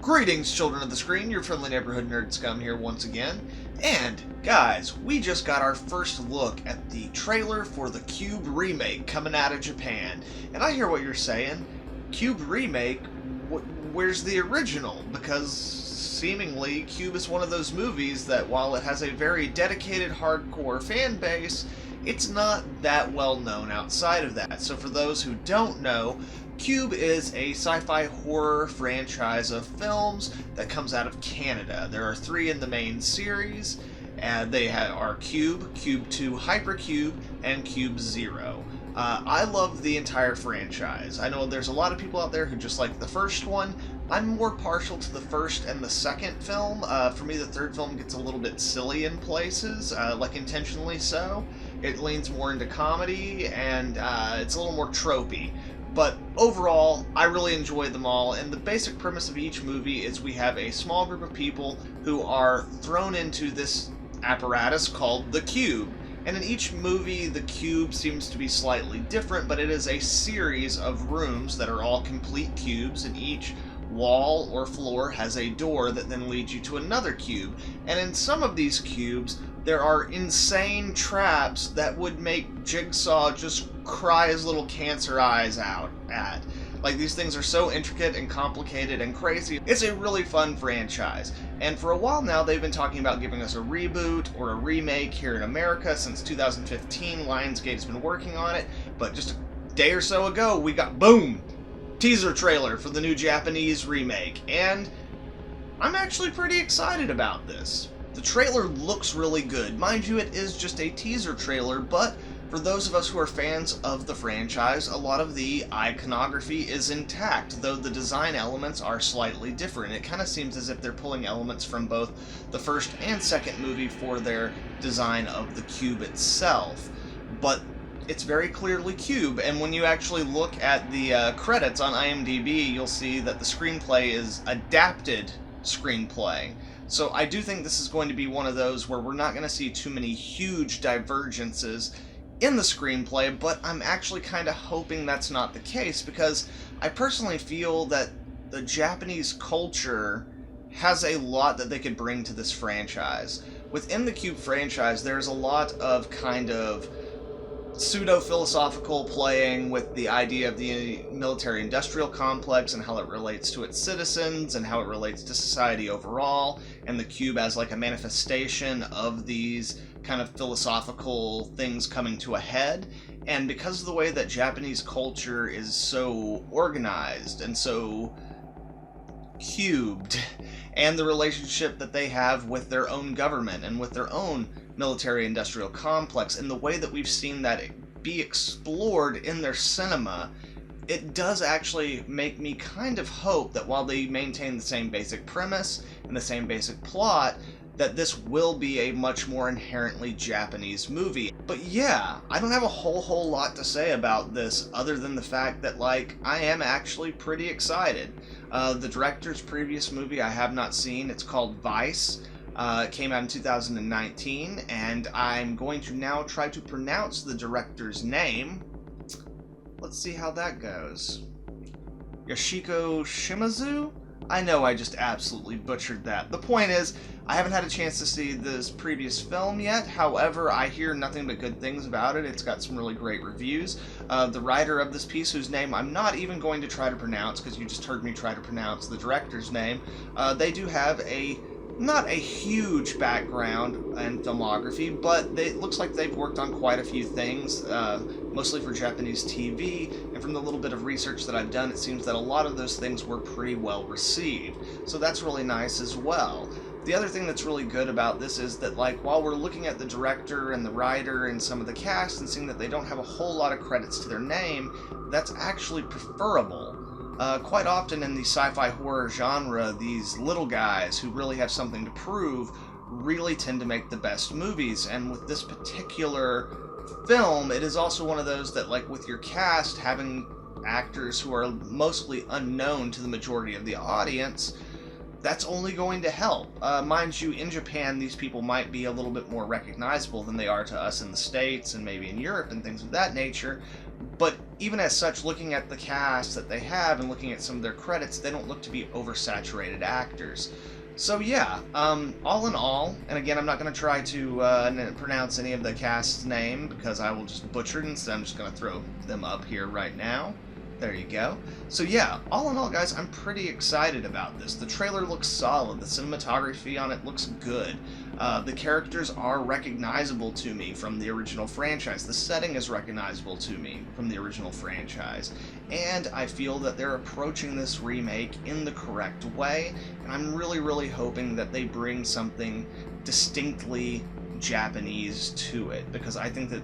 Greetings, children of the screen, your friendly neighborhood nerd scum here once again. And, guys, we just got our first look at the trailer for the Cube remake coming out of Japan. And I hear what you're saying. Cube remake? Where's the original? Because seemingly Cube is one of those movies that while it has a very dedicated hardcore fan base, it's not that well known outside of that. So for those who don't know, Cube is a sci-fi horror franchise of films that comes out of Canada. There are 3 in the main series, and they are Cube, Cube 2 Hypercube, and Cube Zero. I love the entire franchise. I know there's a lot of people out there who just like the first one. I'm more partial to the first and the second film. For me, the third film gets a little bit silly in places, like intentionally so. It leans more into comedy, and it's a little more tropey. But overall, I really enjoyed them all, and the basic premise of each movie is we have a small group of people who are thrown into this apparatus called the Cube. And in each movie, the Cube seems to be slightly different, but it is a series of rooms that are all complete cubes, and each wall or floor has a door that then leads you to another cube. And in some of these cubes, there are insane traps that would make Jigsaw just cry his little cancer eyes out at. Like, these things are so intricate and complicated and crazy. It's a really fun franchise. And for a while now, they've been talking about giving us a reboot or a remake here in America. Since 2015, Lionsgate's been working on it. But just a day or so ago, we got, boom, teaser trailer for the new Japanese remake. And I'm actually pretty excited about this. The trailer looks really good. Mind you, it is just a teaser trailer, but for those of us who are fans of the franchise, a lot of the iconography is intact, though the design elements are slightly different. It kind of seems as if they're pulling elements from both the first and second movie for their design of the cube itself. But it's very clearly Cube, and when you actually look at the credits on IMDb, you'll see that the screenplay is adapted screenplay. So I do think this is going to be one of those where we're not going to see too many huge divergences in the screenplay, but I'm actually kind of hoping that's not the case, because I personally feel that the Japanese culture has a lot that they could bring to this franchise. Within the Cube franchise, there's a lot of kind of pseudo-philosophical playing with the idea of the military-industrial complex and how it relates to its citizens and how it relates to society overall, and the Cube as like a manifestation of these kind of philosophical things coming to a head. And because of the way that Japanese culture is so organized and so cubed, and the relationship that they have with their own government and with their own military-industrial complex, and the way that we've seen that be explored in their cinema, it does actually make me kind of hope that while they maintain the same basic premise and the same basic plot, that this will be a much more inherently Japanese movie. But yeah, I don't have a whole lot to say about this other than the fact that, like, I am actually pretty excited. The director's previous movie I have not seen. It's called Vice. It came out in 2019, and I'm going to now try to pronounce the director's name. Let's see how that goes. Yoshiko Shimazu? I know I just absolutely butchered that. The point is, I haven't had a chance to see this previous film yet. However, I hear nothing but good things about it. It's got some really great reviews. The writer of this piece, whose name I'm not even going to try to pronounce, because you just heard me try to pronounce the director's name, they do have not a huge background in filmography, but it looks like they've worked on quite a few things, mostly for Japanese TV, and from the little bit of research that I've done, it seems that a lot of those things were pretty well received. So that's really nice as well. The other thing that's really good about this is that, like, while we're looking at the director and the writer and some of the cast and seeing that they don't have a whole lot of credits to their name, that's actually preferable. Quite often in the sci-fi horror genre, these little guys who really have something to prove really tend to make the best movies, and with this particular film, it is also one of those that, like, with your cast having actors who are mostly unknown to the majority of the audience, that's only going to help. Mind you, in Japan, these people might be a little bit more recognizable than they are to us in the States and maybe in Europe and things of that nature, But even as such, looking at the cast that they have and looking at some of their credits, they don't look to be oversaturated actors. So yeah, all in all, and again, I'm not going to try to pronounce any of the cast's name because I will just butcher it, instead I'm just going to throw them up here right now. There you go. So yeah, all in all, guys, I'm pretty excited about this. The trailer looks solid. The cinematography on it looks good. The characters are recognizable to me from the original franchise. The setting is recognizable to me from the original franchise. And I feel that they're approaching this remake in the correct way, and I'm really, really hoping that they bring something distinctly Japanese to it, because I think that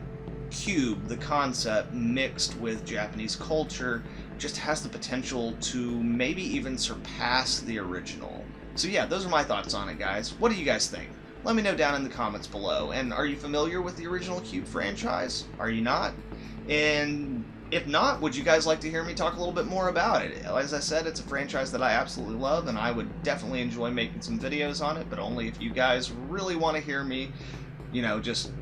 Cube, the concept, mixed with Japanese culture, just has the potential to maybe even surpass the original. So yeah, those are my thoughts on it, guys. What do you guys think? Let me know down in the comments below. And are you familiar with the original Cube franchise? Are you not? And if not, would you guys like to hear me talk a little bit more about it? As I said, it's a franchise that I absolutely love, and I would definitely enjoy making some videos on it, but only if you guys really want to hear me, you know, just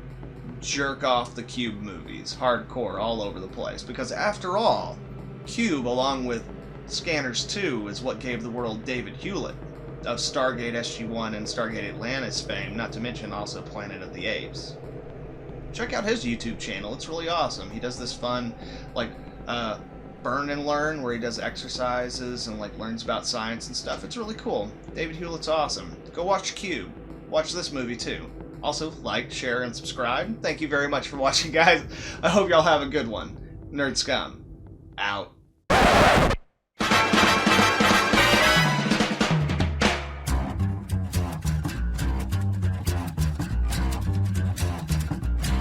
jerk off the Cube movies, hardcore, all over the place. Because after all, Cube, along with Scanners 2, is what gave the world David Hewlett of Stargate SG-1 and Stargate Atlantis fame, not to mention also Planet of the Apes. Check out his YouTube channel, it's really awesome. He does this fun, like, burn and learn, where he does exercises and, like, learns about science and stuff. It's really cool. David Hewlett's awesome. Go watch Cube. Watch this movie, too. Also, like, share, and subscribe. Thank you very much for watching, guys. I hope y'all have a good one. Nerd Scum, out.